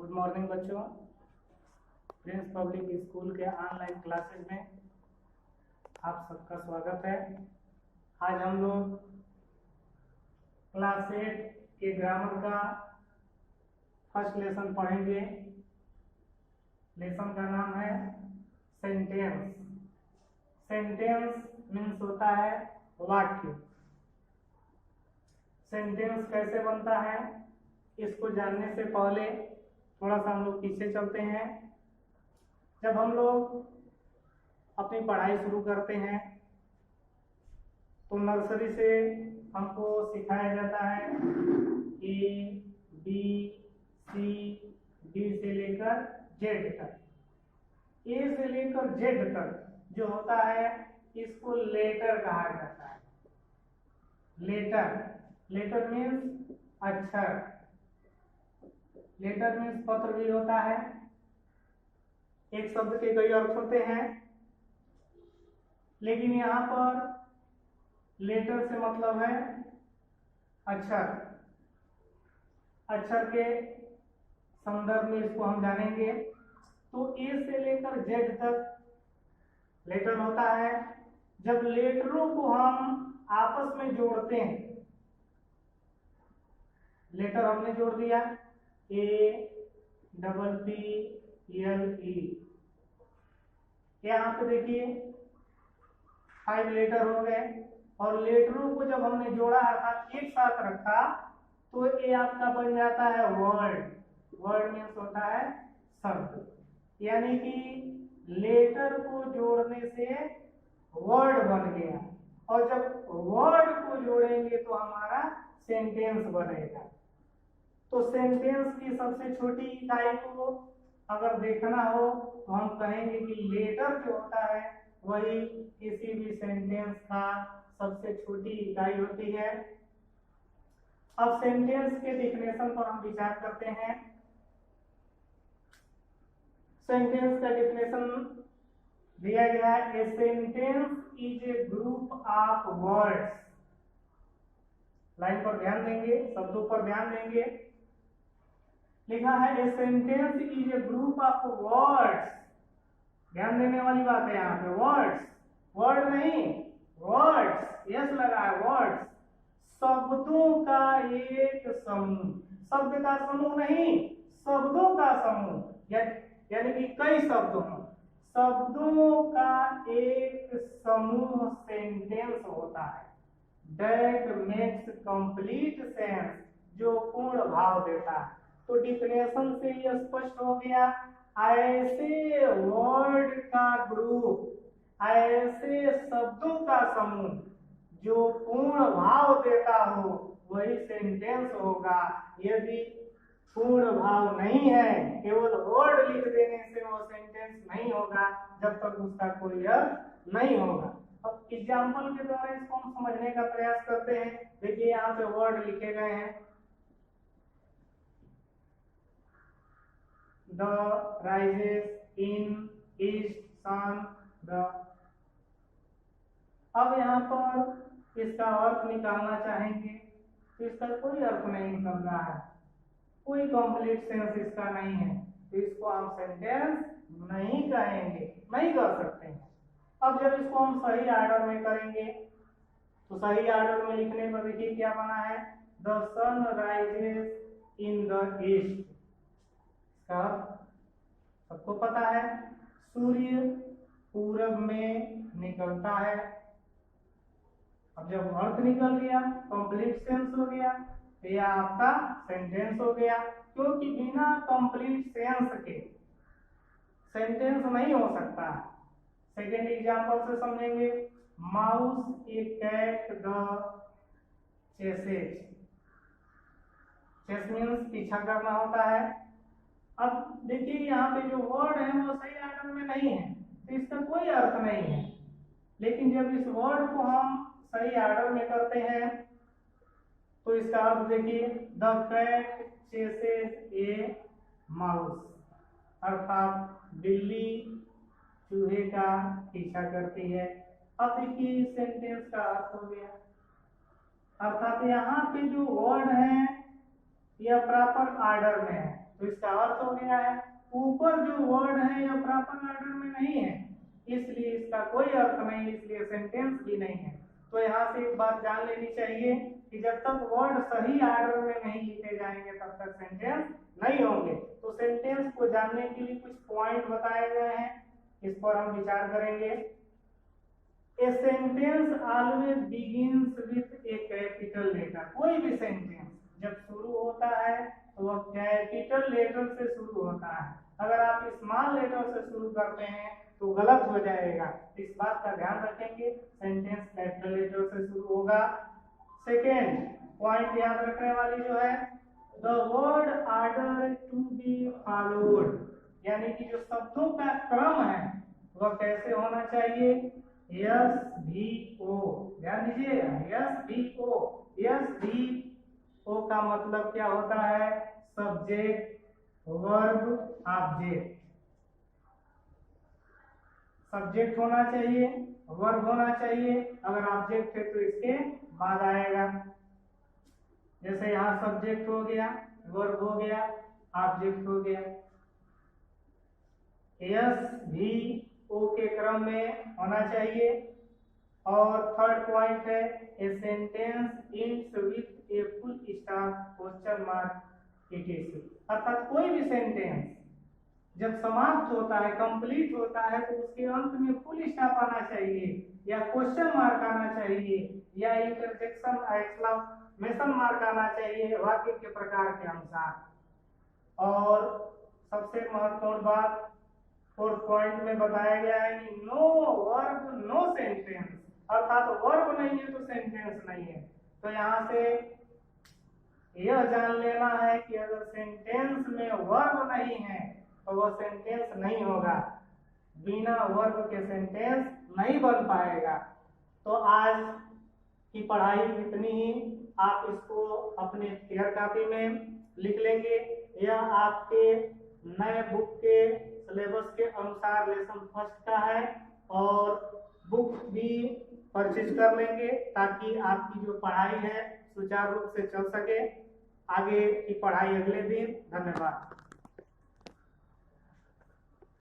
Good morning बच्चों। Prince public school के online classes में आप सबका स्वागत है। आज हम लोग क्लास 8 के ग्रामर का फर्स्ट लेसन पढ़ेंगे। लेसन का नाम है सेंटेंस। सेंटेंस मीन्स होता है वाक्य। सेंटेंस कैसे बनता है इसको जानने से पहले थोड़ा सा हम लोग पीछे चलते हैं। जब हम लोग अपनी पढ़ाई शुरू करते हैं तो नर्सरी से हमको सिखाया जाता है ए बी सी डी से लेकर जेड तक। ए से लेकर जेड तक जो होता है इसको लेटर कहा जाता है। लेटर, लेटर मीन्स अक्षर। लेटर मीन्स पत्र भी होता है। एक शब्द के कई अर्थ होते हैं, लेकिन यहाँ पर लेटर से मतलब है अक्षर। अक्षर के संदर्भ में इसको हम जानेंगे। तो ए से लेकर जेड तक लेटर होता है। जब लेटरों को हम आपस में जोड़ते हैं, लेटर हमने जोड़ दिया A double P L E, यहाँ पे देखिए 5 लेटर हो गए। और लेटरों को जब हमने जोड़ा अर्थात एक साथ रखा तो ये आपका बन जाता है वर्ड। वर्ड मीन्स होता है शब्द, यानी कि लेटर को जोड़ने से वर्ड बन गया। और जब वर्ड को जोड़ेंगे तो हमारा सेंटेंस बनेगा। तो सेंटेंस की सबसे छोटी इकाई को अगर देखना हो तो हम कहेंगे कि लेटर जो होता है वही किसी भी सेंटेंस का सबसे छोटी इकाई होती है। अब सेंटेंस के डिफिनेशन पर हम विचार करते हैं। सेंटेंस का डिफिनेशन दिया गया है, a sentence is a group of words. Line पर ध्यान देंगे, शब्दों पर ध्यान देंगे। लिखा है a sentence is a group of words. ध्यान देने वाली बात है यहाँ पे, वर्ड्स, वर्ड नहीं वर्ड्स, यस लगा है वर्ड्स। शब्दों का एक समूह, शब्द का समूह नहीं शब्दों का समूह, यानी कि कई शब्दों में शब्दों का एक समूह सेंटेंस होता है। दैट मेक्स कंप्लीट सेंस, जो पूर्ण भाव देता है। तो डिफिनेशन से यह स्पष्ट हो गया, ऐसे वर्ड का ग्रुप, ऐसे शब्दों का समूह जो पूर्ण भाव देता हो वही सेंटेंस होगा। यदि पूर्ण भाव नहीं है, केवल वर्ड लिख देने से वो सेंटेंस नहीं होगा जब तक उसका कोई अर्थ नहीं होगा। अब एग्जाम्पल के द्वारा इसको हम समझने का प्रयास करते हैं। देखिए यहाँ पे वर्ड लिखे गए हैं, the rises in east sun the. अब यहाँ पर इसका अर्थ निकालना चाहेंगे तो इसका कोई अर्थ नहीं निकल रहा है, कोई कंप्लीट सेंस इसका नहीं है, तो इसको हम सेंटेंस नहीं कहेंगे, नहीं कर सकते हैं। अब जब इसको हम सही ऑर्डर में करेंगे तो सही ऑर्डर में लिखने पर देखिए क्या बना है, the sun rises in the east. सबको पता है सूर्य पूरब में निकलता है। अब जब अर्थ निकल गया, कंप्लीट सेंस हो गया, तो यह आपका सेंटेंस हो गया। क्योंकि बिना कंप्लीट सेंस के सेंटेंस नहीं हो सकता। सेकेंड एग्जांपल से समझेंगे, mouse a cat the chases. Chase means पीछा करना होता है। अब देखिए यहाँ पे जो वर्ड है वो सही ऑर्डर में नहीं है तो इसका कोई अर्थ नहीं है। लेकिन जब इस वर्ड को हम सही ऑर्डर में करते हैं तो इसका अर्थ देखिए, द कैट चेसेज ए माउस, अर्थात बिल्ली चूहे का पीछा करती है। अब देखिए सेंटेंस का अर्थ हो गया, अर्थात यहाँ पे जो वर्ड है यह प्रॉपर ऑर्डर में है। तो इसका अर्थ हो गया है ऊपर जो वर्ड है यह प्रॉपर ऑर्डर में नहीं है, इसलिए इसका कोई अर्थ नहीं, इसलिए सेंटेंस भी नहीं है। तो यहाँ से एक बात जान लेनी चाहिए कि जब तक वर्ड सही ऑर्डर में नहीं लिखे जाएंगे तब तक सेंटेंस नहीं होंगे। तो सेंटेंस को जानने के लिए कुछ पॉइंट बताए गए हैं, इस पर हम विचार करेंगे। A sentence always begins with a capital letter. कोई भी सेंटेंस जब शुरू होता है तो वह कैपिटल लेटर से शुरू होता है। अगर आप स्मॉल लेटर से शुरू करते हैं तो गलत हो जाएगा, इस बात का ध्यान रखेंगे। सेंटेंस कैपिटल लेटर से शुरू होगा। सेकेंड पॉइंट याद रखने वाली जो है, the word order to be followed, यानी कि जो शब्दों का क्रम है वह कैसे होना चाहिए, यस भी ओ। ध्यान दीजिए, यस भी ओ। यस भी ओ का मतलब क्या होता है, सब्जेक्ट वर्ब ऑब्जेक्ट। सब्जेक्ट होना चाहिए, वर्ब होना चाहिए, अगर ऑब्जेक्ट है तो इसके बाद आएगा। जैसे यहाँ सब्जेक्ट हो गया, वर्ब हो गया, ऑब्जेक्ट हो गया। यस भी ओ के क्रम में होना चाहिए। और थर्ड पॉइंट है, a sentence ends with a full stop question mark etc। अर्थात कोई भी सेंटेंस जब समाप्त होता है, कंप्लीट होता है, तो उसके अंत में फुल स्टॉप आना चाहिए या क्वेश्चन मार्क आना चाहिए या इंटरजेक्शन एक्सक्लेमेशन मार्क आना चाहिए वाक्य के प्रकार के अनुसार। और सबसे महत्वपूर्ण बात फोर्थ पॉइंट में बताया गया है कि नो वर्ब नो सेंटेंस, अर्थात वर्ब नहीं है तो सेंटेंस नहीं है। तो यहाँ से यह जान लेना है कि अगर सेंटेंस में वर्ब नहीं है तो वह सेंटेंस नहीं होगा, बिना वर्ब के सेंटेंस नहीं बन पाएगा। तो आज की पढ़ाई इतनी ही, आप इसको अपने फेयर कॉपी में लिख लेंगे। यह आपके नए बुक के सिलेबस के अनुसार लेसन फर्स्ट का है, और बुक भी परचेज कर लेंगे ताकि आपकी जो पढ़ाई है सुचारू रूप से चल सके। आगे की पढ़ाई अगले दिन। धन्यवाद।